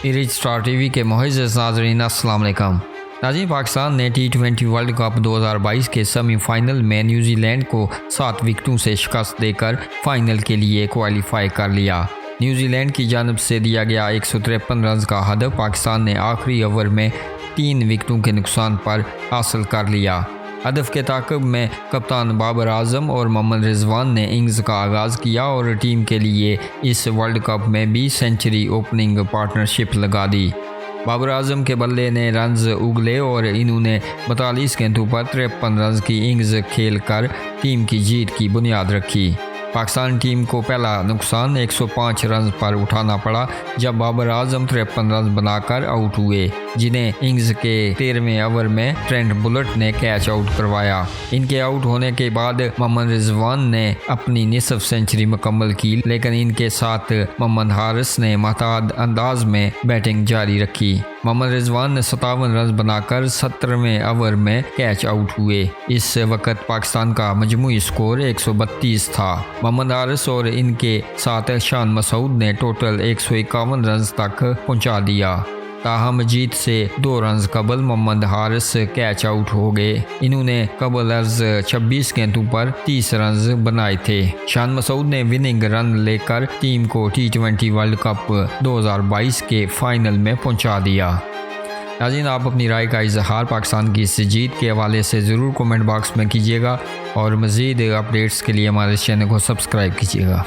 Rich star TV के मुअज़्ज़ज़ नाज़रीन अस्सलाम वालेकुम। नाज़रीन, पाकिस्तान ने T20 वर्ल्ड कप 2022 के सेमीफाइनल में न्यूजीलैंड को 7 विकेटों से शिकस्त देकर फाइनल के लिए क्वालिफाई कर लिया। न्यूजीलैंड की जानब से दिया गया 153 रन का हदफ पाकिस्तान ने आखिरी ओवर में 3 विकेटों के नुकसान पर हासिल कर लिया। हदफ के ताक़ब में कप्तान बाबर आजम और मोहम्मद रिजवान ने इनिंग्स का आगाज़ किया और टीम के लिए इस वर्ल्ड कप में 20 सेंचुरी ओपनिंग पार्टनरशिप लगा दी। बाबर आजम के बल्ले ने रन्स उगले और इन्होंने 42 गेंदों पर 53 रन की इनिंग्स खेल कर टीम की जीत की बुनियाद रखी। पाकिस्तान टीम को पहला नुकसान 105 रन पर उठाना पड़ा जब बाबर आजम 53 रन बनाकर आउट हुए, जिन्हें इनिंग्स के 13वें ओवर में ट्रेंट बुलट ने कैच आउट करवाया। इनके आउट होने के बाद मोहम्मद रिजवान ने अपनी निसफ सेंचुरी मुकम्मल की, लेकिन इनके साथ मोहम्मद हारिस ने महताद अंदाज में बैटिंग जारी रखी। मोहम्मद रिजवान ने 57 रन बनाकर 17वें ओवर में कैच आउट हुए। इस वक्त पाकिस्तान का मजमूई स्कोर 132 था। मोहम्मद हारिस और इनके साथ शान मसूद ने टोटल 151 रन तक पहुंचा दिया। ताहम जीत से 2 रन कबल मोहम्मद हारिस कैच आउट हो गए। इन्होंने कबल अर्ज 26 गेंदों पर 30 रन बनाए थे। शान मसूद ने विनिंग रन लेकर टीम को T20 वर्ल्ड कप 2022 के फाइनल में पहुंचा दिया। नाज़रीन, आप अपनी राय का इजहार पाकिस्तान की इस जीत के हवाले से ज़रूर कमेंट बॉक्स में कीजिएगा और मज़ीद अपडेट्स के लिए हमारे चैनल को सब्सक्राइब कीजिएगा।